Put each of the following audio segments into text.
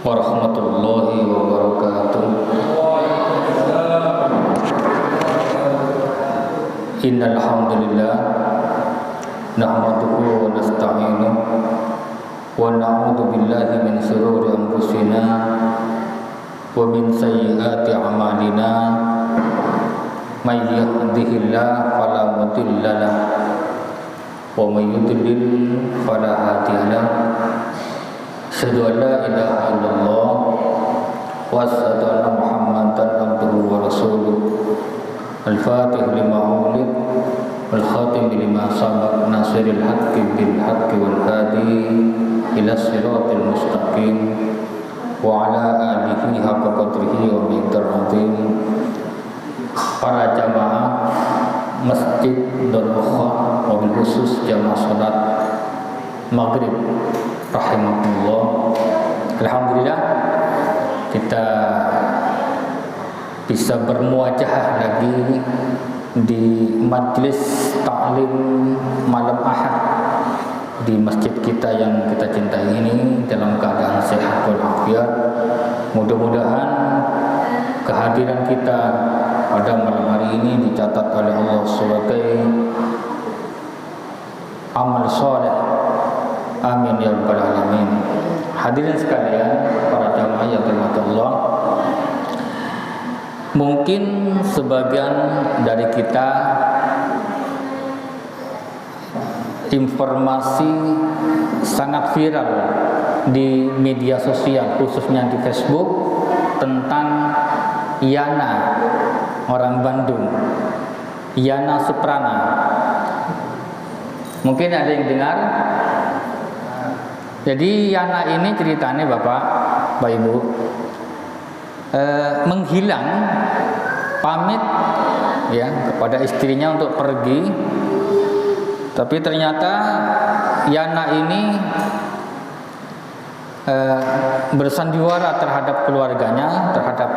warahmatullahi wabarakatuh. Innal hamdalillah nahmaduhu wa nasta'inuhu wa na'udzu billahi min shururi anfusina wa min sayyiati a'malina. May yahdihillahu fala mudilla lahu wa may yudlil fala hadiya lahu. Asyhadu an la ilaha illallah wa asyhadu anna Muhammadan abduhu wa rasuluh. Al-Fatih lima ulid wal khatim lima sabaq nasiril haqqi bil haqqi wal hadi ila siratil mustaqim wa ala alihi haqqa qadrihi wa miqdar azim. Para jamaah Masjid Darul Khair wabil khusus jamaah salat maghrib rahimahullah. Alhamdulillah kita bisa bermuajahah lagi di majlis ta'lim malam Ahad di masjid kita yang kita cintai ini dalam keadaan sehat walafiat. Mudah-mudahan kehadiran kita pada malam hari ini dicatat oleh Allah sebagai amal soleh. Amin ya rabbal alamin. Hadirin sekalian, para jamaah yang dirahmati Allah, mungkin sebagian dari kita informasi sangat viral di media sosial, khususnya di Facebook, tentang Yana, orang Bandung, Yana Suprana. Mungkin ada yang dengar. Jadi Yana ini ceritanya Bapak Ibu menghilang, pamit ya kepada istrinya untuk pergi, tapi ternyata Yana ini bersandiwara terhadap keluarganya, terhadap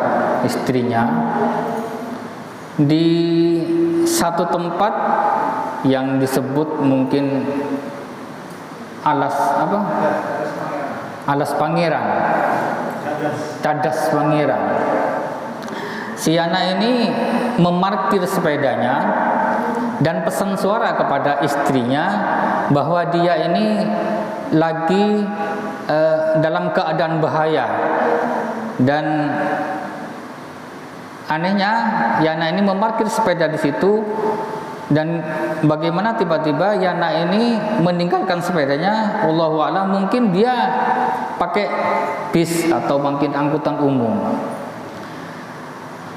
istrinya di satu tempat yang disebut mungkin Alas Pangeran, Cadas Pangeran. Si Yana ini memarkir sepedanya dan pesan suara kepada istrinya bahwa dia ini lagi dalam keadaan bahaya. Dan anehnya Yana ini memarkir sepeda di situ. Dan bagaimana tiba-tiba Yana ini meninggalkan sepedanya, Allahu a'lam, mungkin dia pakai bis atau mungkin angkutan umum.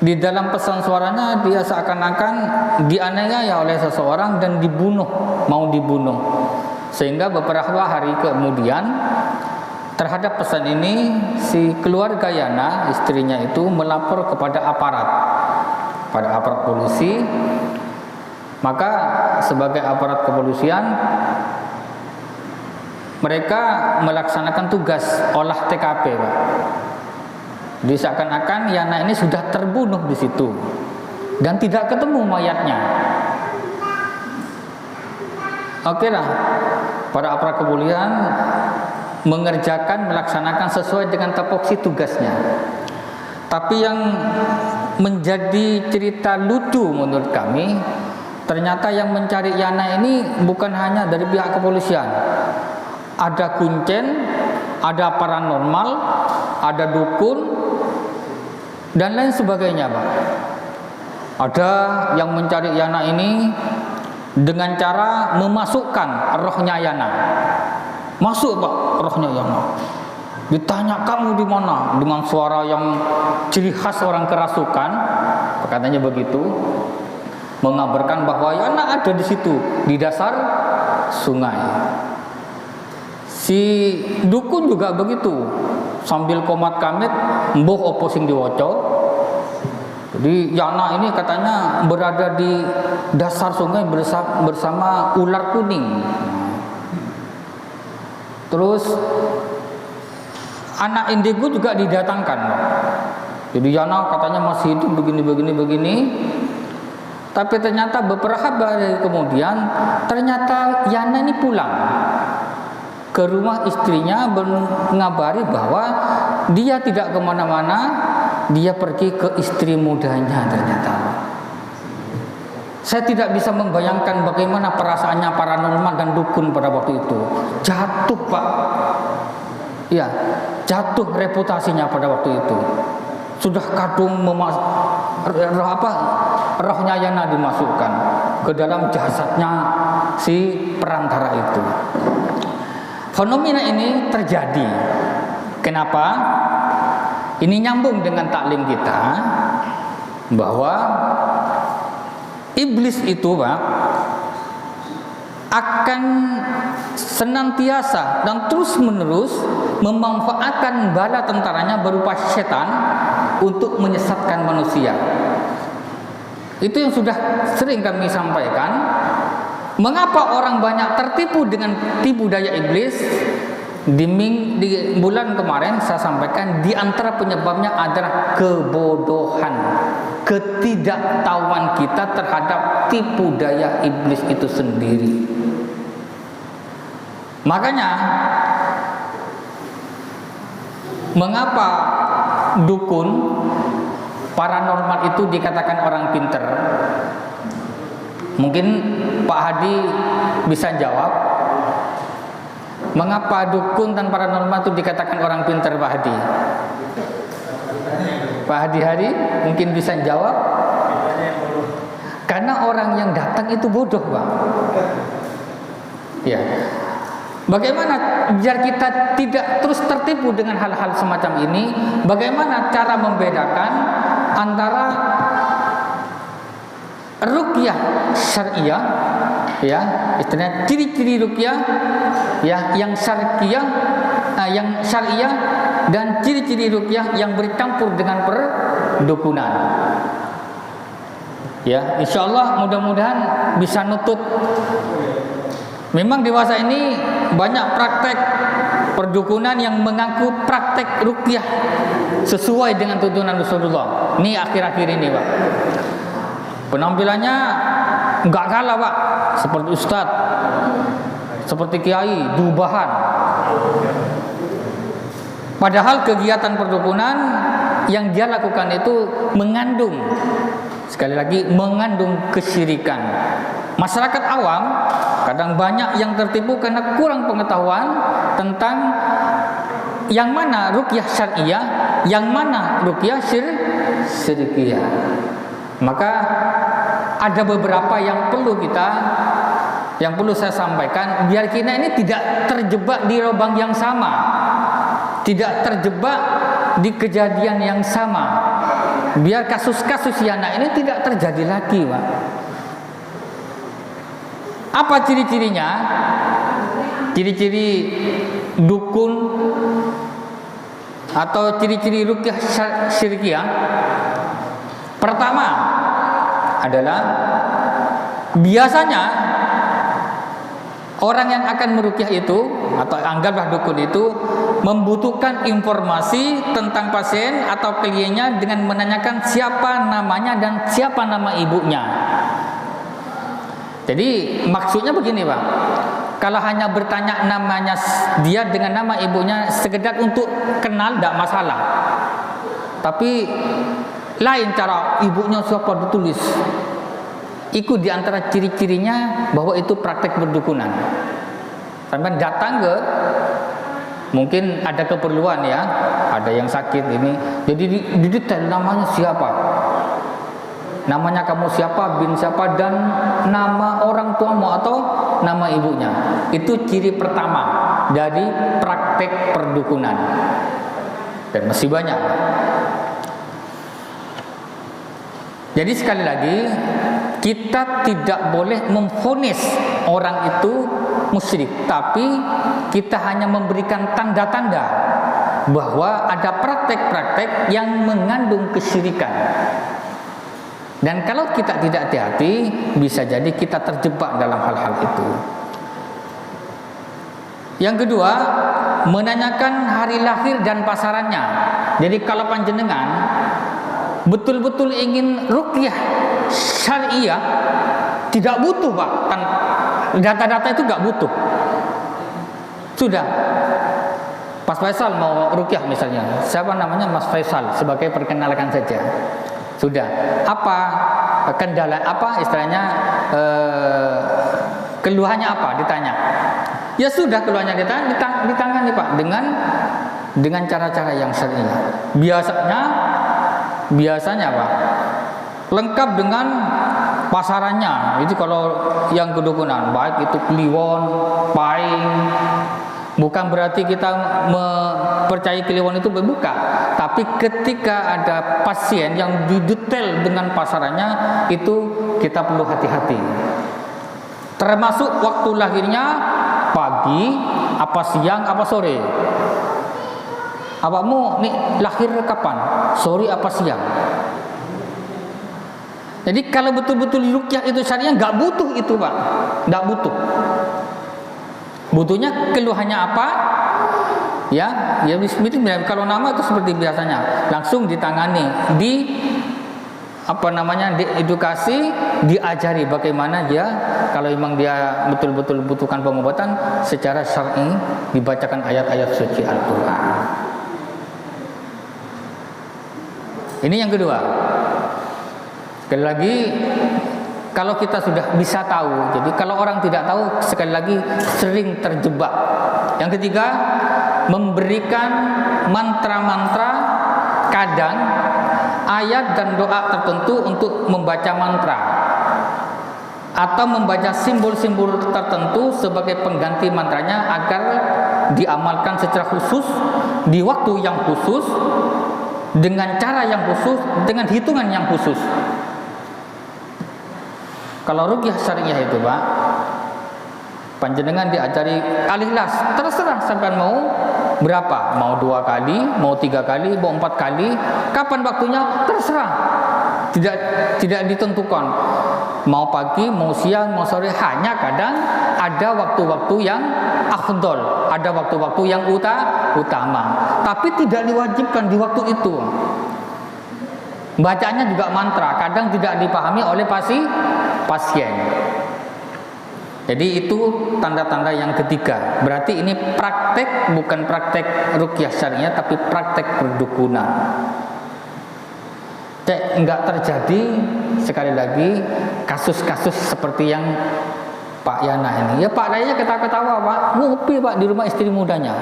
Di dalam pesan suaranya dia seakan-akan dianiaya oleh seseorang dan dibunuh, mau dibunuh. Sehingga beberapa hari kemudian terhadap pesan ini si keluarga Yana, istrinya itu melapor kepada aparat polisi. Maka sebagai aparat kepolisian mereka melaksanakan tugas olah TKP, Pak. Jadi seakan-akan Yana ini sudah terbunuh di situ dan tidak ketemu mayatnya. Oke lah, para aparat kepolisian melaksanakan sesuai dengan tupoksi tugasnya. Tapi yang menjadi cerita lucu menurut kami, ternyata yang mencari Yana ini bukan hanya dari pihak kepolisian. Ada kuncen, ada paranormal, ada dukun, dan lain sebagainya, Pak. Ada yang mencari Yana ini dengan cara memasukkan rohnya Yana. Masuk, Pak, rohnya Yana. Ditanya, kamu di mana? Dengan suara yang ciri khas orang kerasukan, katanya begitu. Mengabarkan bahwa Yana ada di situ, di dasar sungai. Si dukun juga begitu, sambil komat kamit, mbuh opo sing diwoco. Jadi Yana ini katanya berada di dasar sungai bersama ular kuning. Terus anak indigo juga didatangkan. Jadi Yana katanya masih hidup begini. Tapi ternyata beberapa hari kemudian ternyata Yana ini pulang ke rumah istrinya, mengabari bahwa dia tidak kemana-mana, dia pergi ke istri mudanya ternyata. Saya tidak bisa membayangkan bagaimana perasaannya paranormal dan dukun pada waktu itu. Jatuh, Pak. Ya, jatuh reputasinya pada waktu itu. Sudah kadung rohnya Yana dimasukkan ke dalam jasadnya si perantara itu. Fenomena ini terjadi. Kenapa? Ini nyambung dengan taklim kita bahwa iblis itu, Pak, akan senantiasa dan terus-menerus memanfaatkan bala tentaranya berupa setan untuk menyesatkan manusia. Itu yang sudah sering kami sampaikan. Mengapa orang banyak tertipu dengan tipu daya iblis? Di bulan kemarin saya sampaikan, di antara penyebabnya adalah kebodohan, ketidaktahuan kita terhadap tipu daya iblis itu sendiri. Makanya mengapa dukun paranormal itu dikatakan orang pinter? Mungkin Pak Hadi bisa jawab. Mengapa dukun dan paranormal itu dikatakan orang pinter, Pak Hadi? Pak Hadi mungkin bisa jawab. Karena orang yang datang itu bodoh, Pak. Ya. Bagaimana biar kita tidak terus tertipu dengan hal-hal semacam ini? Bagaimana cara membedakan antara ruqyah syariah, ya, istilahnya ciri-ciri ruqyah, ya, yang syariah, yang syariah, dan ciri-ciri ruqyah yang bercampur dengan perdukunan. Ya, insyaallah mudah-mudahan bisa nutut. Memang dewasa ini banyak praktek perdukunan yang mengaku praktek ruqyah sesuai dengan tuntunan Rasulullah. Ini akhir-akhir ini, Pak. Penampilannya enggak kalah, Pak, seperti ustadz, seperti kiai, dubahan. Padahal kegiatan perdukunan yang dia lakukan itu mengandung, sekali lagi, mengandung kesyirikan. Masyarakat awam kadang banyak yang tertipu karena kurang pengetahuan tentang yang mana ruqyah syariah, yang mana ruqyah syirkiyah. Maka ada beberapa yang perlu saya sampaikan biar kita ini tidak terjebak di lubang yang sama, tidak terjebak di kejadian yang sama, biar kasus-kasus Yana ini tidak terjadi lagi, Pak. Apa ciri-cirinya? Ciri-ciri dukun atau ciri-ciri ruqyah syirkiyah. Pertama adalah biasanya orang yang akan meruqyah itu atau anggaplah dukun itu membutuhkan informasi tentang pasien atau kliennya dengan menanyakan siapa namanya dan siapa nama ibunya. Jadi maksudnya begini, Pak. Kalau hanya bertanya namanya dia dengan nama ibunya sekedar untuk kenal, tidak masalah. Tapi lain cara ibunya siapa ditulis. Ikut di antara ciri-cirinya bahwa itu praktek perdukunan. Sampai datang ke, mungkin ada keperluan, ya, ada yang sakit ini, jadi di detail namanya siapa, namanya kamu siapa, bin siapa, dan nama orang tuamu atau nama ibunya. Itu ciri pertama dari praktek perdukunan, dan masih banyak. Jadi sekali lagi, kita tidak boleh memvonis orang itu musyrik, tapi kita hanya memberikan tanda-tanda bahwa ada praktek-praktek yang mengandung kesyirikan. Dan kalau kita tidak hati-hati, bisa jadi kita terjebak dalam hal-hal itu. Yang kedua, menanyakan hari lahir dan pasarannya. Jadi kalau panjenengan betul-betul ingin ruqyah syariah, tidak butuh, Pak, data-data itu gak butuh. Sudah, Mas Faisal mau rukyah misalnya, siapa namanya Mas Faisal, sebagai perkenalkan saja. Sudah. Apa kendala, apa istilahnya, keluhannya apa, ditanya. Ya sudah, keluhannya ditangani Pak dengan cara-cara yang syariah. Biasanya Pak, lengkap dengan pasarannya. Itu kalau yang kedukunan, baik itu kliwon, paing. Bukan berarti kita mempercayai kliwon itu berbuka, tapi ketika ada pasien yang didetail dengan pasarannya, itu kita perlu hati-hati. Termasuk waktu lahirnya, pagi, apa siang, apa sore. Abakmu nih lahir kapan? Sore apa siang? Jadi kalau betul-betul rukyah itu syariah, nggak butuh itu Pak, nggak butuh. Butuhnya keluhannya apa? Ya bismillah. Kalau nama itu seperti biasanya, langsung ditangani, diedukasi, diajari bagaimana dia, kalau memang dia betul-betul butuhkan pengobatan secara syar'i, dibacakan ayat-ayat suci Al-Qur'an. Ini yang kedua. Sekali lagi, kalau kita sudah bisa tahu, jadi kalau orang tidak tahu, sekali lagi sering terjebak. Yang ketiga, memberikan mantra-mantra, kadang ayat dan doa tertentu untuk membaca mantra, atau membaca simbol-simbol tertentu sebagai pengganti mantranya agar diamalkan secara khusus, di waktu yang khusus, dengan cara yang khusus, dengan hitungan yang khusus. Kalau rukyah syariah itu Pak, panjenengan diajari Al-Ikhlas, terserah sampai mau berapa, mau 2 kali, mau 3 kali, mau 4 kali, kapan waktunya terserah, tidak ditentukan, mau pagi, mau siang, mau sore. Hanya kadang ada waktu-waktu yang afdol, ada waktu-waktu yang utama, tapi tidak diwajibkan di waktu itu. Bacanya juga mantra, kadang tidak dipahami oleh pasien. Jadi itu tanda-tanda yang ketiga. Berarti ini praktek, bukan praktek rukyah syariah, tapi praktek perdukunan. Enggak terjadi, sekali lagi, kasus-kasus seperti yang Pak Yana ini. Ya Pak Dayanya ketawa-ketawa Pak, ngopi Pak di rumah istri mudanya.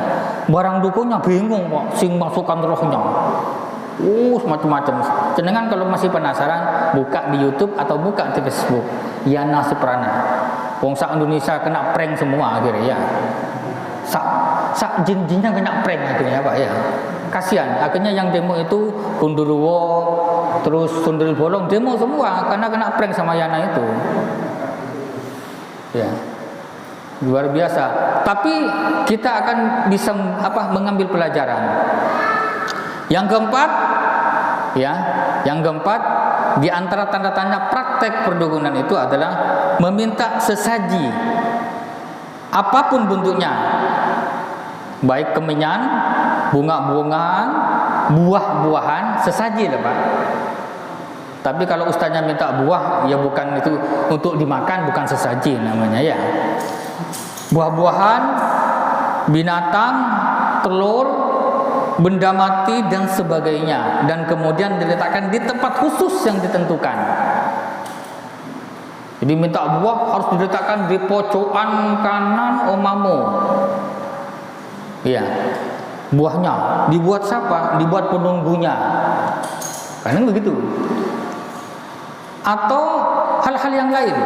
Barang dukunnya bingung Pak, sing masukkan rohnya. Macam-macam. Jenengan kalau masih penasaran, buka di YouTube atau buka di Facebook, Yana Suprana. Wong sak Indonesia kena prank semua akhirnya ya. Sak jin-jinnya kena prank akhirnya Pak ya. Kasihan, akhirnya yang demo itu Gundurwo, terus Sundel Bolong, demo semua karena kena prank sama Yana itu. Ya. Luar biasa. Tapi kita akan bisa mengambil pelajaran. Yang keempat, di antara tanda-tanda praktek perdukunan itu adalah meminta sesaji, apapun bentuknya, baik kemenyan, bunga-bungaan, buah-buahan, sesaji lah Pak. Tapi kalau ustaznya minta buah, ya bukan itu untuk dimakan, bukan sesaji namanya ya. Buah-buahan, binatang, telur, benda mati dan sebagainya, dan kemudian diletakkan di tempat khusus yang ditentukan. Jadi minta buah harus diletakkan di pojokan kanan omamu. Iya. Buahnya dibuat siapa? Dibuat penunggunya. Karena begitu. Atau hal-hal yang lain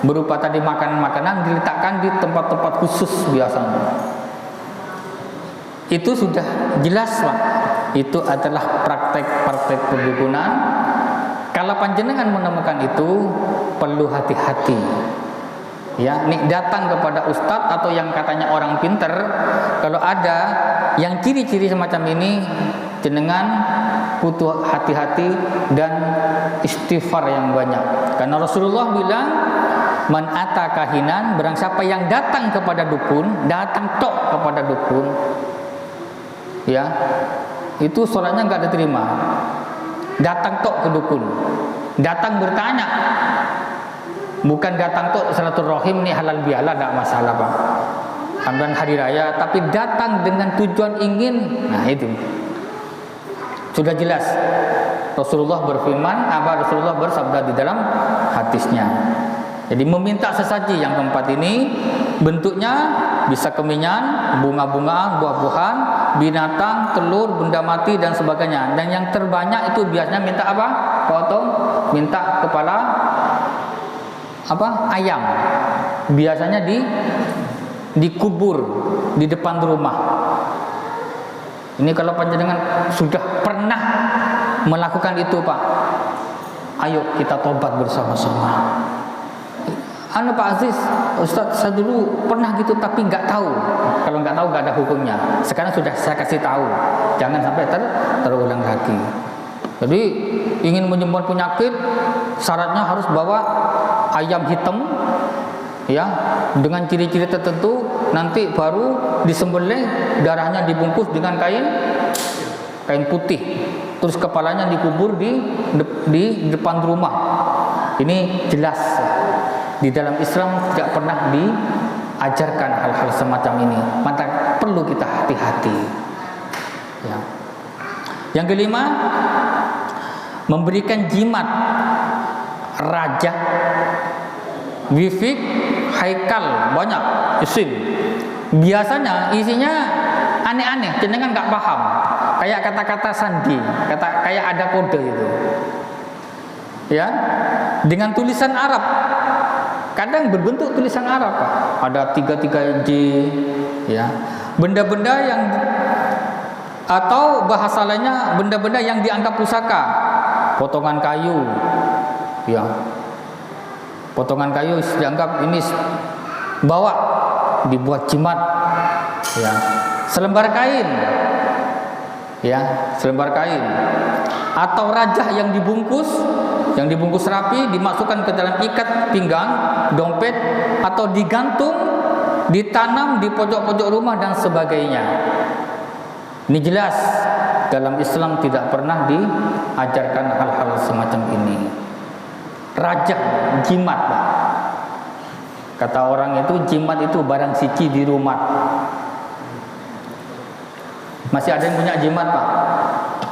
berupa tadi makanan-makanan diletakkan di tempat-tempat khusus biasanya. Itu sudah jelas Pak. Itu adalah praktek-praktek perdukunan. Kalau panjenengan menemukan itu, perlu hati-hati. Ya, nih datang kepada ustadz atau yang katanya orang pinter, kalau ada yang ciri-ciri semacam ini, jenengan butuh hati-hati dan istighfar yang banyak. Karena Rasulullah bilang, man ata kahinan, barang siapa yang datang kepada dukun, datang tok kepada dukun, ya, itu sholatnya nggak diterima. Datang tok ke dukun, datang bertanya, bukan datang tok silaturahim nih halal bihalal, nggak masalah Pak. sambutan hari raya, tapi datang dengan tujuan ingin, nah itu sudah jelas. Rasulullah berfirman, Rasulullah bersabda di dalam hadisnya. Jadi meminta sesaji yang keempat ini bentuknya bisa kemenyan, bunga-bungaan, buah-buahan, binatang, telur, benda mati dan sebagainya. Dan yang terbanyak itu biasanya minta apa? Potong, minta kepala ayam. Biasanya dikubur di depan rumah. Ini kalau panjenengan sudah pernah melakukan itu, Pak, ayo kita tobat bersama-sama. Pak Aziz, Ustaz, saya dulu pernah gitu tapi nggak tahu. Kalau nggak tahu nggak ada hukumnya. Sekarang sudah saya kasih tahu, jangan sampai terulang lagi. Jadi ingin menyembuhkan penyakit, syaratnya harus bawa ayam hitam, ya, dengan ciri-ciri tertentu. Nanti baru disembelih, darahnya dibungkus dengan kain putih. Terus kepalanya dikubur di depan rumah. Ini jelas. Di dalam Islam tidak pernah diajarkan hal-hal semacam ini. Maka perlu kita hati-hati. Ya. Yang kelima, memberikan jimat raja, wifik, haikal, banyak isim. Biasanya isinya aneh-aneh, jenengan nggak paham. Kayak kata-kata sandi, kayak ada kode itu. Ya, dengan tulisan Arab. Kadang berbentuk tulisan Arab, Pak. Ada 33J, ya. Benda-benda yang atau bahasa lainnya benda-benda yang dianggap pusaka, potongan kayu, ya. Potongan kayu dianggap ini bawa dibuat jimat, ya. Selembar kain, ya, selembar kain atau rajah yang dibungkus rapi, dimasukkan ke dalam ikat pinggang, dompet, atau digantung, ditanam di pojok-pojok rumah dan sebagainya. Ini jelas dalam Islam tidak pernah diajarkan hal-hal semacam ini. Rajah, jimat, Pak. Kata orang itu jimat itu barang suci di rumah. Masih ada yang punya jimat, Pak?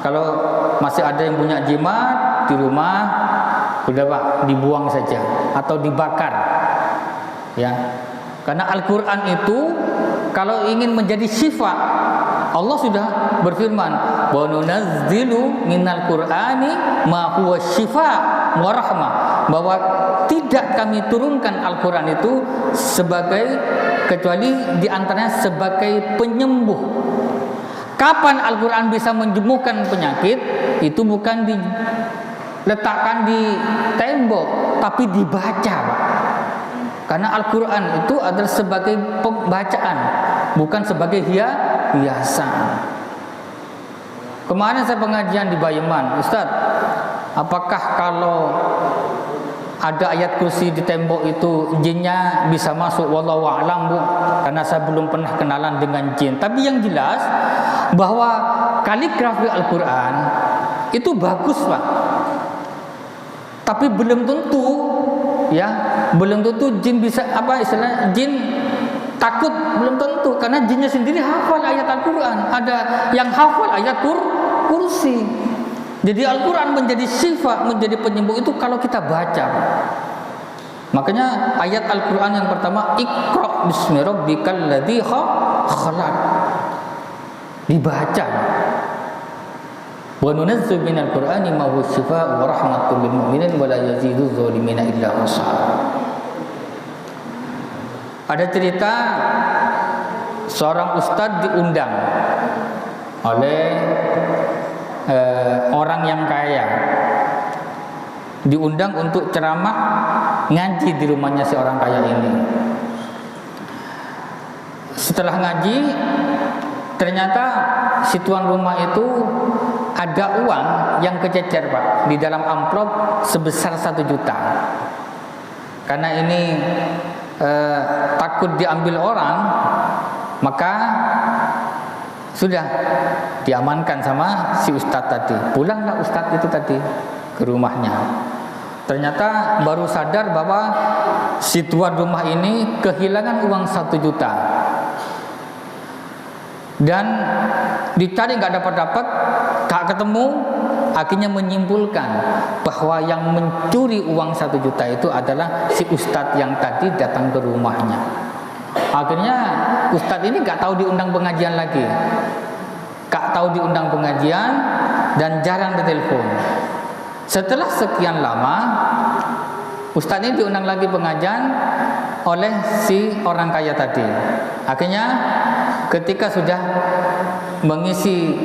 Kalau masih ada yang punya jimat di rumah, udah, Pak, dibuang saja atau dibakar, ya. Karena Al-Quran itu kalau ingin menjadi syifa, Allah sudah berfirman, wa nunazzilu minal Qur'ani ma huwa syifa wa rahmah, bahwa tidak kami turunkan Al-Quran itu sebagai, kecuali diantaranya sebagai penyembuh. Kapan Al-Quran bisa menyembuhkan penyakit? Itu bukan diletakkan di tembok, tapi dibaca, Pak. Karena Al-Quran itu adalah sebagai pembacaan, bukan sebagai hiasan. Kemarin saya pengajian di Bayeman, Ustaz, apakah kalau ada ayat kursi di tembok itu jinnya bisa masuk? Wallahu a'lam, Bu, karena saya belum pernah kenalan dengan jin. Tapi yang jelas bahwa kaligrafi Al-Quran itu bagus, Pak. Tapi belum tentu, ya, belum tentu jin bisa, jin takut, belum tentu, karena jinnya sendiri hafal ayat Al-Quran. Ada yang hafal ayat kursi. Jadi Al-Quran menjadi syifa, menjadi penyembuh itu kalau kita baca. Makanya ayat Al-Quran yang pertama, Iqra bismi rabbikal ladzi khalaq, dibaca. Wa nunazzilu minal Qur'ani ma huwa syifaa'un wa rahmatun lil mu'minin wa la yaziduz zalimina illa khasara. Ada cerita seorang ustadz diundang oleh orang yang kaya, diundang untuk ceramah ngaji di rumahnya si orang kaya ini. Setelah ngaji, ternyata si tuan rumah itu ada uang yang kececer, Pak, di dalam amplop sebesar 1 juta. Karena ini takut diambil orang, maka sudah diamankan sama si ustadz tadi. Pulanglah ustadz itu tadi ke rumahnya. Ternyata baru sadar bahwa si tuan rumah ini kehilangan uang 1 juta. dan dicari nggak dapat, nggak ketemu. Akhirnya menyimpulkan bahwa yang mencuri uang 1 juta itu adalah si ustadz yang tadi datang ke rumahnya. Akhirnya ustadz ini gak tahu diundang pengajian lagi, dan jarang ditelepon. Setelah sekian lama, ustadz ini diundang lagi pengajian oleh si orang kaya tadi. Akhirnya ketika sudah mengisi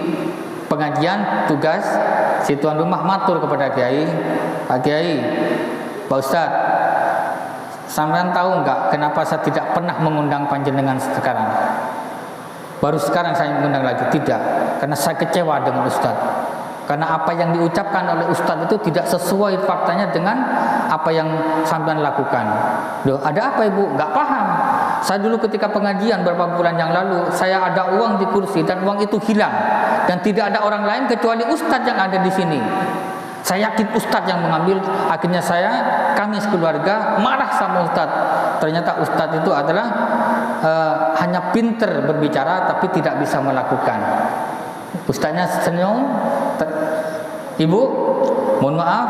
pengajian tugas, si tuan rumah matur kepada Kiai, Pak Kiai, Pak Ustadz, sampean tahu enggak kenapa saya tidak pernah mengundang panjenengan sekarang? Baru sekarang saya mengundang lagi. Tidak, karena saya kecewa dengan Ustadz. Karena apa yang diucapkan oleh Ustadz itu tidak sesuai faktanya dengan apa yang sampean lakukan. Loh, ada apa Ibu? Enggak paham. Saya dulu ketika pengajian beberapa bulan yang lalu, saya ada uang di kursi dan uang itu hilang, dan tidak ada orang lain kecuali Ustadz yang ada di sini. Saya yakin Ustadz yang mengambil. Akhirnya kami sekeluarga marah sama Ustadz. Ternyata Ustadz itu adalah hanya pinter berbicara tapi tidak bisa melakukan. Ustadznya senyum, Ibu, mohon maaf,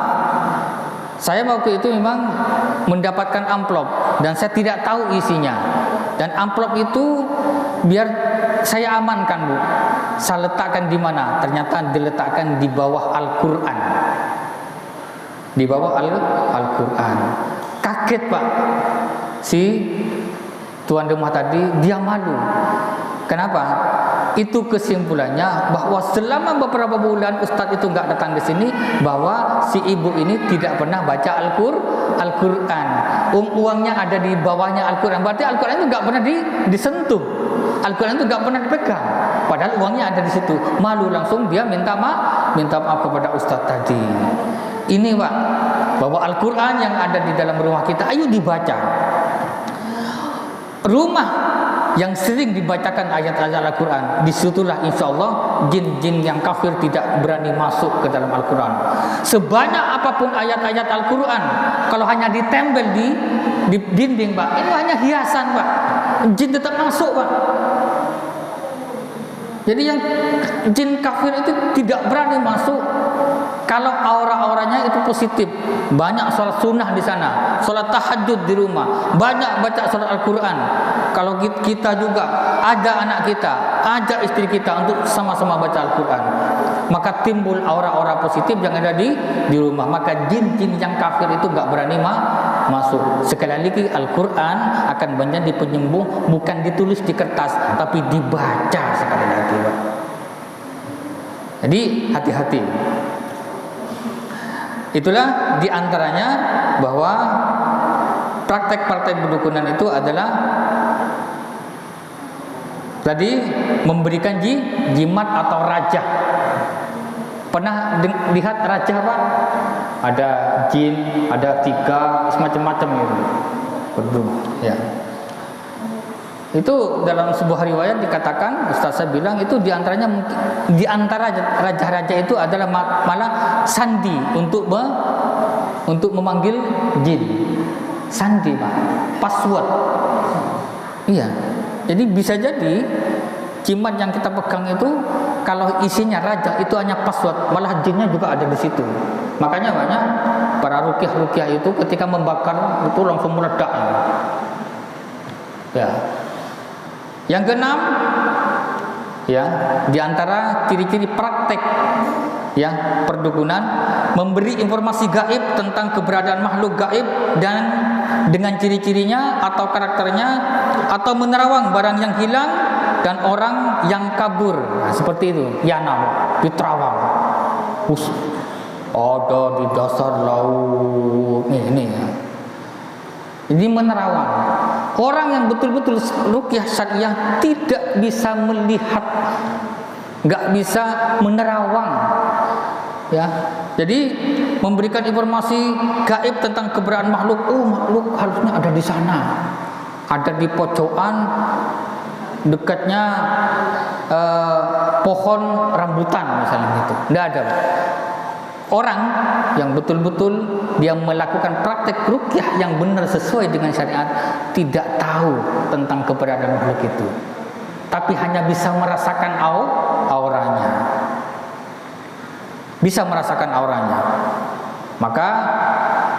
saya waktu itu memang mendapatkan amplop dan saya tidak tahu isinya. Dan amplop itu biar saya amankan, Bu. Saya letakkan di mana? Ternyata diletakkan di bawah Al-Qur'an. Di bawah Al-Qur'an. Kaget, Pak. Si tuan rumah tadi, dia malu. Kenapa? Itu kesimpulannya bahwa selama beberapa bulan Ustadz itu nggak datang ke sini, bahwa si ibu ini tidak pernah baca Al-Qur'an. Uangnya ada di bawahnya Al-Qur'an. Berarti Al-Qur'an itu nggak pernah disentuh. Al-Qur'an itu nggak pernah dipegang. Padahal uangnya ada di situ. Malu, langsung dia minta maaf kepada Ustadz tadi. Ini, Pak, bahwa Al-Qur'an yang ada di dalam rumah kita, ayo dibaca. Rumah yang sering dibacakan ayat-ayat Al-Quran, disitulah insya Allah jin-jin yang kafir tidak berani masuk ke dalam Al-Quran. Sebanyak apapun ayat-ayat Al-Quran, kalau hanya ditempel di dinding, Pak, ini hanya hiasan, Pak, jin tetap masuk, Pak. Jadi yang jin kafir itu tidak berani masuk kalau aura-auranya itu positif. Banyak sholat sunnah di sana, sholat tahajud di rumah, banyak baca sholat Al-Quran. Kalau kita juga ada anak kita, ajak istri kita untuk sama-sama baca Al-Quran, maka timbul aura-aura positif yang ada di rumah. Maka jin-jin yang kafir itu gak berani masuk. Sekali lagi, Al-Quran akan menjadi penyembuh, bukan ditulis di kertas, tapi dibaca sekali lagi, Pak. Jadi hati-hati. Itulah diantaranya bahwa praktek-praktek perdukunan itu adalah tadi memberikan jimat atau rajah. Pernah lihat rajah, Pak? Ada jin, ada 3, semacam-macam gitu. Ya. Itu dalam sebuah riwayat dikatakan, Ustaz saya bilang itu diantaranya, diantara raja-raja itu adalah malah sandi untuk memanggil jin. Sandi, Pak, password. Iya. Jadi bisa jadi jimat yang kita pegang itu kalau isinya raja itu hanya password, malah jinnya juga ada di situ. Makanya banyak para ruqyah itu ketika membakar itu langsung meledak. Ya. Yang keenam, ya, di antara ciri-ciri praktek ya perdukunan, memberi informasi gaib tentang keberadaan makhluk gaib dan dengan ciri-cirinya atau karakternya, atau menerawang barang yang hilang dan orang yang kabur. Nah, seperti itu, yana diterawang. Ada di dasar laut. Ini. Jadi menerawang. Orang yang betul-betul ruqyah syariah tidak bisa melihat, nggak bisa menerawang, ya. Jadi memberikan informasi gaib tentang keberadaan makhluk. Oh, makhluk harusnya ada di sana, ada di pojokan dekatnya pohon rambutan misalnya gitu. Nggak ada. Orang yang betul-betul dia melakukan praktek ruqyah yang benar sesuai dengan syariat tidak tahu tentang keberadaan makhluk itu. tapi hanya bisa merasakan auranya. Bisa merasakan auranya. Maka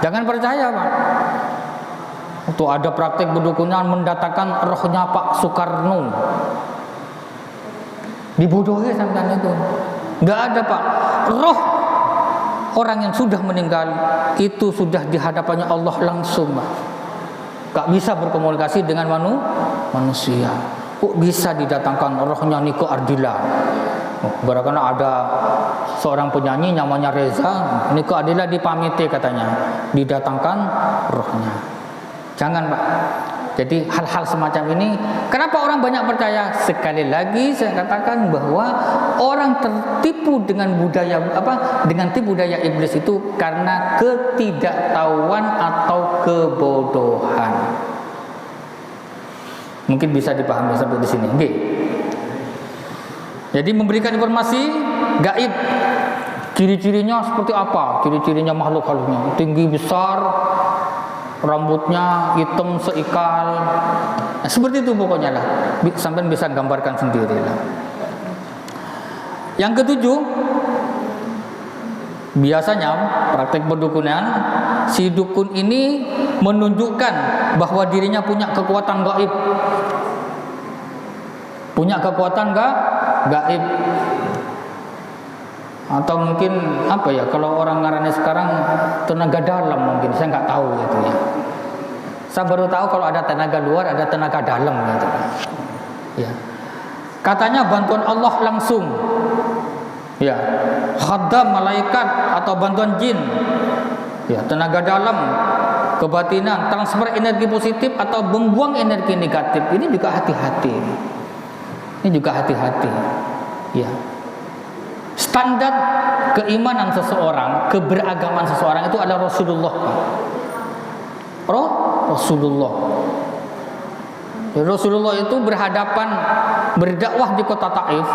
jangan percaya, Pak. Itu ada praktek pendukunan mendatangkan rohnya Pak Soekarno. Dibodohi sampai itu. Enggak ada, Pak. Roh orang yang sudah meninggal itu sudah di hadapannya Allah langsung, Pak. Gak bisa berkomunikasi dengan manusia. Kok bisa didatangkan rohnya Niko Ardila? Barangkali ada seorang penyanyi namanya Reza, Niko Ardila dipamiti katanya, didatangkan rohnya. Jangan, Pak. Jadi hal-hal semacam ini, kenapa orang banyak percaya? Sekali lagi saya katakan bahwa orang tertipu dengan dengan tipu daya iblis itu karena ketidaktahuan atau kebodohan. Mungkin bisa dipahami sampai di sini. Oke. Jadi memberikan informasi gaib. Ciri-cirinya seperti apa? Ciri-cirinya makhluk halusnya tinggi besar, rambutnya hitam seikal. Nah, seperti itu pokoknya lah. Sampai bisa gambarkan sendiri lah. Yang ketujuh, biasanya praktek pendukunan, si dukun ini menunjukkan bahwa dirinya punya kekuatan gaib. Punya kekuatan gaib. Atau mungkin apa ya, kalau orang ngarane sekarang tenaga dalam, mungkin saya nggak tahu gitu ya. Saya baru tahu kalau ada tenaga luar, ada tenaga dalam gitu. Ya. Katanya bantuan Allah langsung. Ya, khaddam malaikat atau bantuan jin. Ya, tenaga dalam, kebatinan, transfer energi positif atau membuang energi negatif. Ini juga hati-hati. Ini juga hati-hati. Ya. Standar keimanan seseorang, keberagaman seseorang itu adalah Rasulullah. Rasulullah. Rasulullah itu berdakwah di kota Taif.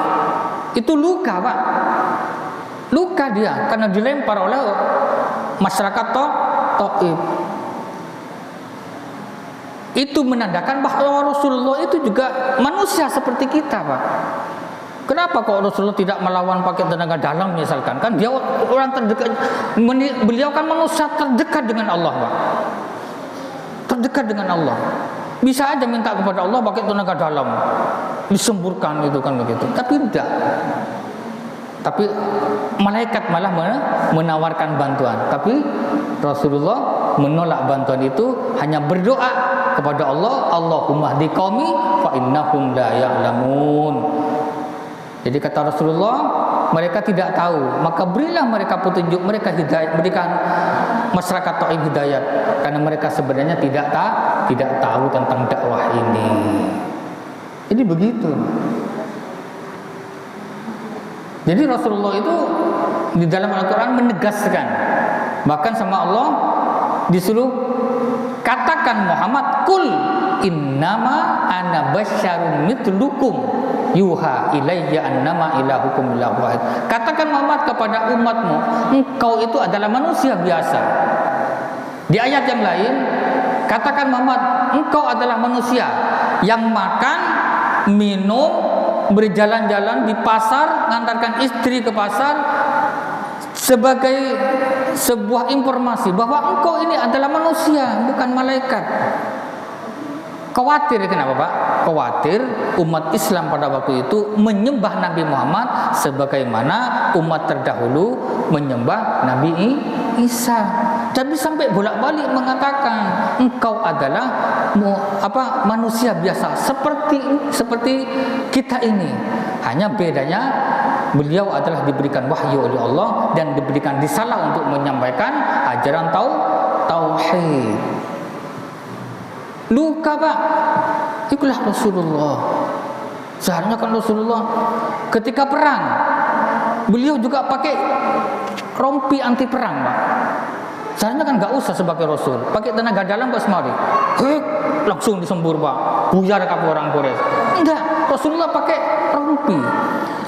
Itu luka, Pak. Luka dia karena dilempar oleh masyarakat Taif. Itu menandakan bahwa Rasulullah itu juga manusia seperti kita, Pak. Kenapa kok Rasulullah tidak melawan pakai tenaga dalam misalkan? Kan dia orang terdekat, beliau kan manusia terdekat dengan Allah, Pak. Terdekat dengan Allah. Bisa aja minta kepada Allah pakai tenaga dalam, disemburkan gitu kan begitu. Tapi tidak. Tapi malaikat malah menawarkan bantuan. Tapi Rasulullah menolak bantuan itu, hanya berdoa kepada Allah, Allahumma hdi qaumi fa innahum la ya'lamun. Jadi kata Rasulullah, mereka tidak tahu, maka berilah mereka petunjuk, mereka hidayah, berikan masyarakat Taif hidayat, karena mereka sebenarnya tidak tahu tentang dakwah ini. Jadi begitu. Jadi Rasulullah itu di dalam Al-Quran menegaskan, bahkan sama Allah disuruh katakan Muhammad, kul innama ana basyarun mitlukum yuha ilayya annama ilahukum ilahu wahid. Katakan Muhammad kepada umatmu, engkau itu adalah manusia biasa. Di ayat yang lain, katakan Muhammad, engkau adalah manusia yang makan, minum, berjalan-jalan di pasar, mengantarkan istri ke pasar, sebagai sebuah informasi bahwa engkau ini adalah manusia, bukan malaikat. Khawatir, kenapa, Pak? Khawatir umat Islam pada waktu itu menyembah Nabi Muhammad sebagaimana umat terdahulu menyembah Nabi Isa. Tapi sampai bolak-balik mengatakan engkau adalah manusia biasa seperti kita ini. Hanya bedanya beliau adalah diberikan wahyu oleh Allah dan diberikan risalah untuk menyampaikan ajaran tauhid. Luka, Pak. Itulah Rasulullah. Seharusnya kan Rasulullah ketika perang, beliau juga pakai rompi anti perang, Pak. Seharusnya kan nggak usah sebagai Rasul, pakai tenaga dalam Pak Semari, langsung disembur, Pak. Buyar kapal orang Quraisy. Enggak, Rasulullah pakai rompi.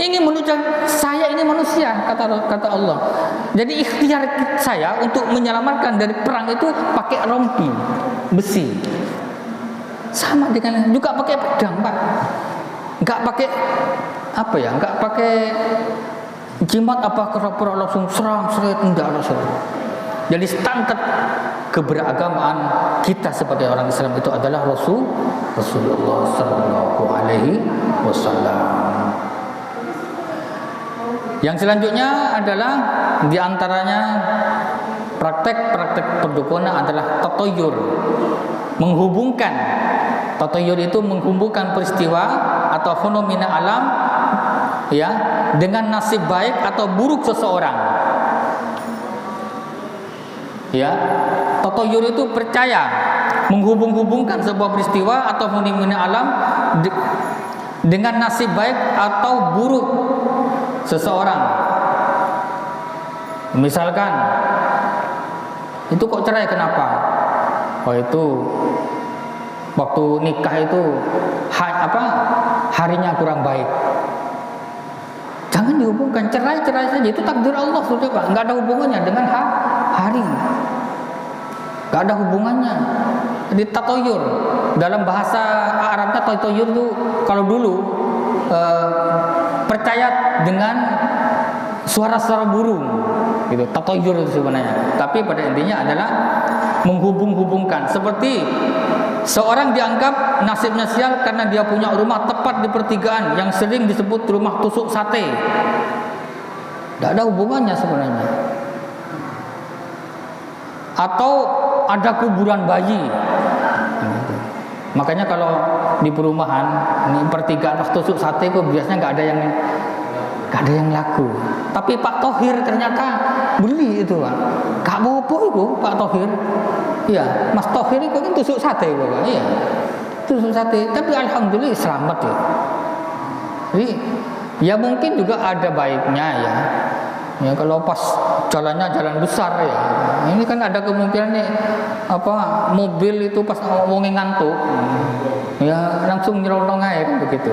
Ingin menunjukkan saya ini manusia, kata Allah. Jadi ikhtiar saya untuk menyelamatkan dari perang itu pakai rompi besi. Sama dengan juga pakai pedang, Pak. Enggak pakai apa ya? Enggak pakai jimat apa pura-pura langsung serang seret, enggak langsung. Jadi standar keberagamaan kita sebagai orang Islam itu adalah Rasulullah sallallahu alaihi wasallam. Yang selanjutnya adalah diantaranya praktek-praktek perdukunan adalah tatoyur, menghubungkan. Tatoyur itu menghubungkan peristiwa atau fenomena alam ya dengan nasib baik atau buruk seseorang. Ya, tatoyur itu percaya menghubung-hubungkan sebuah peristiwa atau fenomena alam dengan nasib baik atau buruk seseorang. Misalkan, itu kok cerai kenapa? Oh itu waktu nikah itu harinya kurang baik. Jangan dihubungkan, cerai saja, itu takdir Allah sudah Pak, nggak ada hubungannya dengan hari, nggak ada hubungannya. Jadi tatoyur dalam bahasa Arabnya tatoyur itu kalau dulu percaya dengan suara-suara burung, gitu. Tatoyur itu sebenarnya, tapi pada intinya adalah menghubung-hubungkan. Seperti seorang dianggap nasibnya sial karena dia punya rumah tepat di pertigaan yang sering disebut rumah tusuk sate. Tidak ada hubungannya sebenarnya. Atau ada kuburan bayi. Makanya kalau di perumahan ini pertigaan pas tusuk sate kok biasanya nggak ada yang laku. Tapi Pak Thohir ternyata beli itu Pak. Gak apa-apa itu Pak Thohir. Iya, Mas Thohir itu kan tusuk sate Pak. Iya, tusuk sate. Tapi alhamdulillah selamat ya. Jadi ya mungkin juga ada baiknya ya. Ya kalau pas jalannya jalan besar ya. Ini kan ada kemungkinan nih mobil itu pas ngomongin ngantuk. Ya langsung nyelonong aja kan begitu.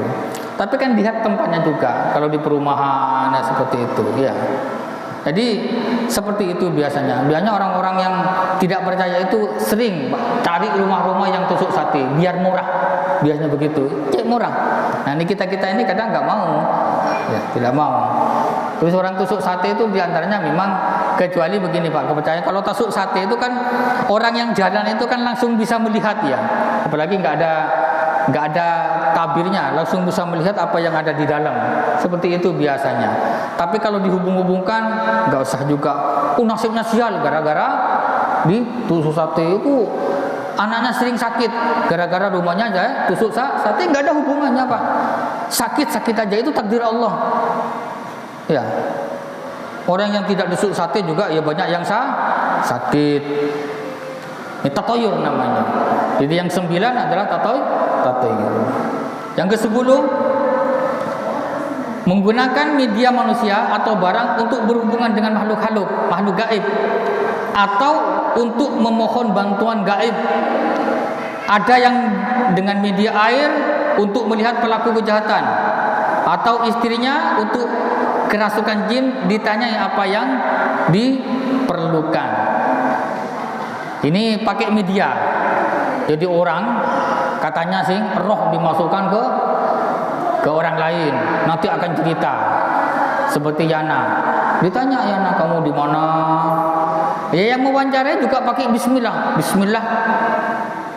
Tapi kan lihat tempatnya juga. Kalau di perumahan ya seperti itu ya. Jadi seperti itu biasanya. Biasanya orang-orang yang tidak percaya itu sering cari rumah-rumah yang tusuk sate biar murah. Biasanya begitu. Cek murah. Nah ini kita ini kadang nggak mau. Ya, tidak mau. Terus orang tusuk sate itu diantaranya memang kecuali begini Pak, kepercayaan kalau tusuk sate itu kan orang yang jalan itu kan langsung bisa melihat ya. Apalagi nggak ada tabirnya, langsung bisa melihat apa yang ada di dalam. Seperti itu biasanya. Tapi kalau dihubung-hubungkan, nggak usah juga. Nasibnya sial gara-gara di tusuk sate itu anaknya sering sakit gara-gara rumahnya aja tusuk sate, nggak ada hubungannya Pak. Sakit aja itu takdir Allah. Ya. Orang yang tidak tusuk sate juga ya banyak yang sakit. Ini tatoyur namanya. Jadi yang 9 adalah tatoyur. Yang ke-10 menggunakan media manusia atau barang untuk berhubungan dengan makhluk gaib atau untuk memohon bantuan gaib. Ada yang dengan media air untuk melihat pelaku kejahatan atau istrinya untuk kerasukan jin ditanyai apa yang diperlukan. Ini pakai media. Jadi orang katanya sih roh dimasukkan ke orang lain, nanti akan cerita. Seperti Yana. Ditanya Yana, kamu di mana? Ya yang mewawancarai juga pakai bismillah. Bismillah.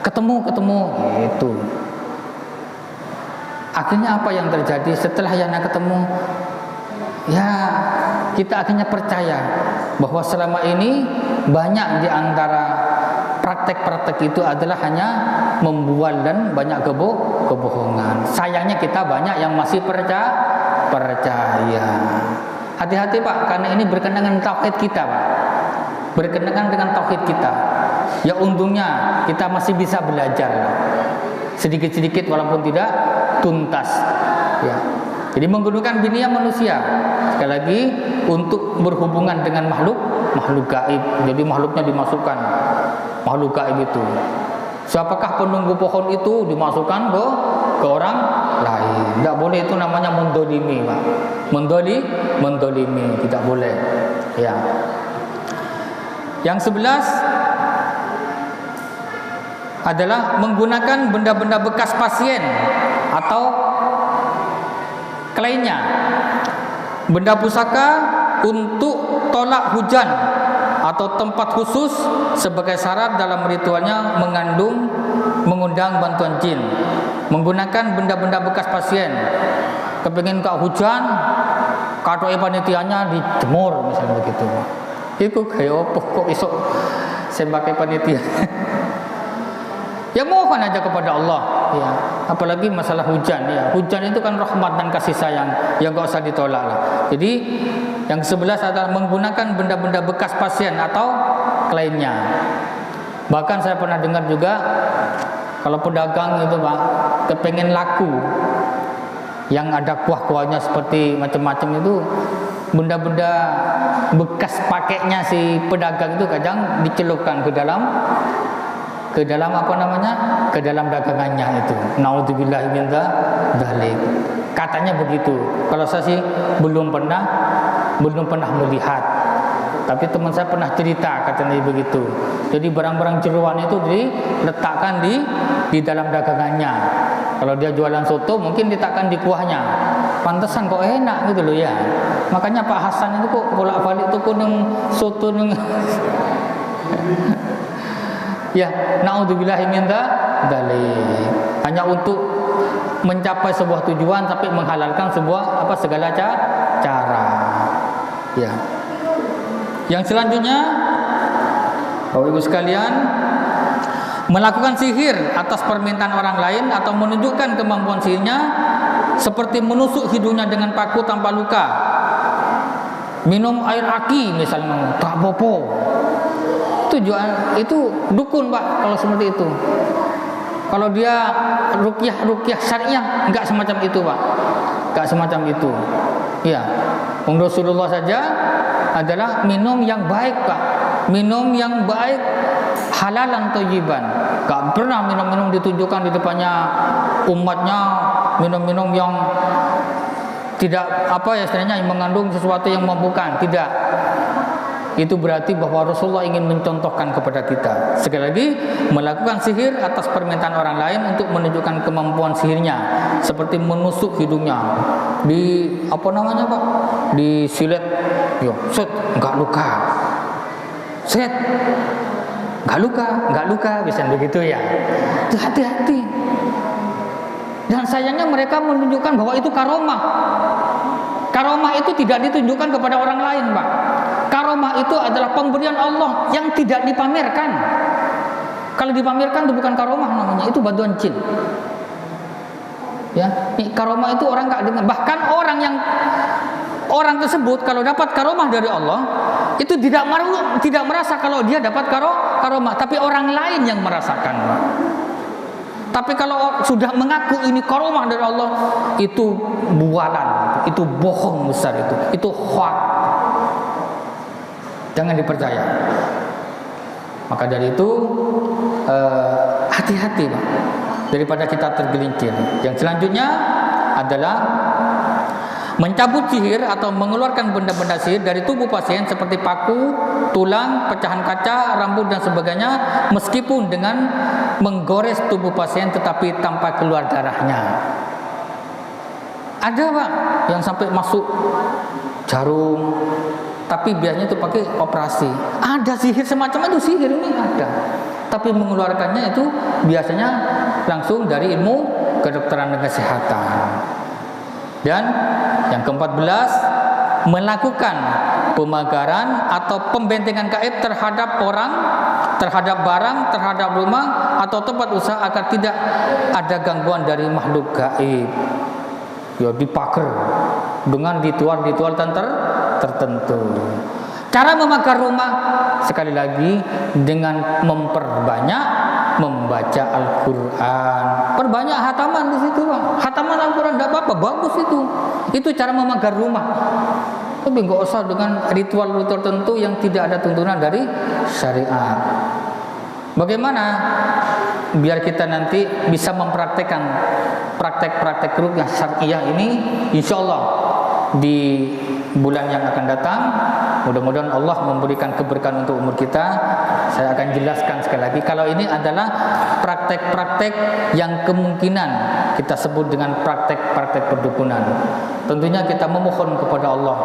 Ketemu itu. Akhirnya apa yang terjadi setelah Yana ketemu? Ya, kita akhirnya percaya bahwa selama ini banyak di antara praktek-praktek itu adalah hanya membual dan banyak kebohongan. Sayangnya kita banyak yang masih percaya. Hati-hati Pak, karena ini berkenaan dengan tauhid kita Pak. Berkenaan dengan tauhid kita. Ya untungnya kita masih bisa belajar sedikit-sedikit walaupun tidak tuntas. Ya. Jadi menggunakan binia manusia sekali lagi untuk berhubungan dengan makhluk gaib. Jadi makhluknya dimasukkan makhluk gaib itu. Siapakah penunggu pohon itu dimasukkan ke orang lain. Tidak boleh, itu namanya mendolimi Pak. Mendolimi tidak boleh. Ya. Yang 11 adalah menggunakan benda-benda bekas pasien atau Kelainnya, benda pusaka untuk tolak hujan atau tempat khusus sebagai syarat dalam ritualnya mengundang bantuan jin. Menggunakan benda-benda bekas pasien. Kepingin kak hujan, katoi panitianya dijemur misalnya begitu. Itu kayak apa kok esok saya pakai panitia. Ya mohon aja kepada Allah, ya. Apalagi masalah hujan, ya. Hujan itu kan rahmat dan kasih sayang, yang enggak usah ditolak lah. Jadi yang ke-11 adalah menggunakan benda-benda bekas pasien atau kliennya. Bahkan saya pernah dengar juga kalau pedagang itu Pak, kepengen laku yang ada kuah-kuahnya seperti macam-macam itu, benda-benda bekas pakainya si pedagang itu kadang dicelupkan ke dalam apa namanya? Ke dalam dagangannya itu. Naudzubillahi min dzalik. Katanya begitu. Kalau saya sih belum pernah melihat. Tapi teman saya pernah cerita katanya begitu. Jadi barang-barang jeruan itu diletakkan di dalam dagangannya. Kalau dia jualan soto mungkin diletakkan di kuahnya. Pantesan kok enak gitu loh ya. Makanya Pak Hasan itu kok bolak-balik tuh kunung soto nung. Ya, naudzubillahi min dzalik. Hanya untuk mencapai sebuah tujuan tapi menghalalkan segala cara. Ya. Yang selanjutnya, Bapak Ibu sekalian, melakukan sihir atas permintaan orang lain atau menunjukkan kemampuan sihirnya seperti menusuk hidungnya dengan paku tanpa luka. Minum air aki misalnya, tak popo. Itu dukun Pak kalau seperti itu. Kalau dia ruqyah syariah enggak semacam itu Pak. Enggak semacam itu. Iya. Rasulullah saja adalah minum yang baik Pak. Minum yang baik halalan thayyiban. Enggak pernah minum-minum ditunjukkan di depannya umatnya, minum-minum yang tidak istilahnya yang mengandung sesuatu yang memabukkan, tidak. Itu berarti bahwa Rasulullah ingin mencontohkan kepada kita. Sekali lagi, melakukan sihir atas permintaan orang lain untuk menunjukkan kemampuan sihirnya, seperti menusuk hidungnya, disilet, set, enggak luka, set, enggak luka, bisa begitu ya. Itu hati-hati. Dan sayangnya mereka menunjukkan bahwa itu karomah. Karomah itu tidak ditunjukkan kepada orang lain, Pak. Karomah itu adalah pemberian Allah yang tidak dipamerkan. Kalau dipamerkan itu bukan karomah namanya, itu bantuan jin. Ya, karomah itu orang enggak dengar. Bahkan orang tersebut kalau dapat karomah dari Allah, itu tidak merasa kalau dia dapat karomah, tapi orang lain yang merasakan, Pak. Tapi kalau sudah mengaku ini karomah dari Allah, itu bualan, itu bohong besar, itu hoax. Jangan dipercaya. Maka dari itu hati-hati Pak, daripada kita tergelincir. Yang selanjutnya adalah mencabut sihir atau mengeluarkan benda-benda sihir dari tubuh pasien seperti paku, tulang, pecahan kaca, rambut dan sebagainya, meskipun dengan menggores tubuh pasien tetapi tanpa keluar darahnya. Ada Pak yang sampai masuk jarum, tapi biasanya itu pakai operasi. Ada sihir semacam itu, sihir ini ada. Tapi mengeluarkannya itu biasanya langsung dari ilmu kedokteran dan kesehatan. Dan yang ke-14, melakukan pemagaran atau pembentengan gaib terhadap orang, terhadap barang, terhadap rumah atau tempat usaha agar tidak ada gangguan dari makhluk gaib. Ya dipagar dengan ritual-ritual tertentu. Cara memagar rumah sekali lagi dengan memperbanyak membaca Al-Quran. Perbanyak hataman di situ, Pak. Hataman Al-Quran tidak apa-apa, bagus itu. Itu cara memagar rumah. Tapi nggak usah dengan ritual-ritual tertentu yang tidak ada tuntunan dari syariat. Bagaimana biar kita nanti bisa mempraktekkan praktek-praktek ruqyah syariah ini, insya Allah di bulan yang akan datang Mudah-mudahan Allah memberikan keberkahan untuk umur kita. Saya akan jelaskan sekali lagi. Kalau ini adalah praktek-praktek yang kemungkinan kita sebut dengan praktek-praktek perdukunan. Tentunya kita memohon kepada Allah,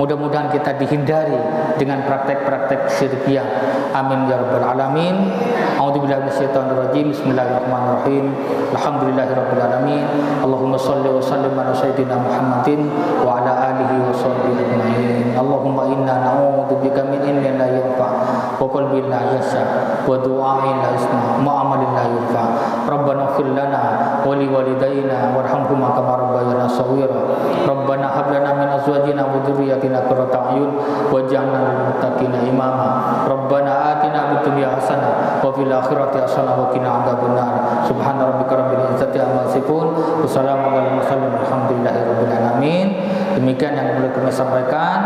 mudah-mudahan kita dihindari dengan praktek-praktek syirkiyah. Amin ya rabbal alamin. A'udzubillahi minasyaitonir rajim. Bismillahirrahmanirrahim. Alhamdulillahirabbil alamin. Allahumma shalli wa sallim ala sayyidina Muhammadin wa ala alihi wa sahbihi ajma'in. Allahumma inna na'udzubika min ilmin la yanfa' wa qalbin la yasha' wa du'ain la yasma' wa amalin la yurfa'. Rabbana ighfir lana wa li walidayna warhamhuma kama rabbayana shaghira. Rabbana hab lana min azwajina wa dhurriyyatina qurrata a'yun waj'alna lil muttaqina imama. Rabbana atina fid dunya hasanah wa fil akhirati hasanah wa qina adzabannar. Subhana rabbika rabbil izzati amma yasifun. Wassalamu alal mursalin walhamdulillahi rabbil alamin. Demikian yang boleh kami sampaikan.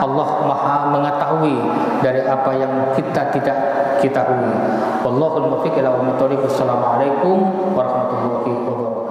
Allah Maha mengetahui dari apa yang kita tidak ketahui. Wallahul muwaffiq ila aqwamit thoriq. Wassalamualaikum warahmatullahi wabarakatuh.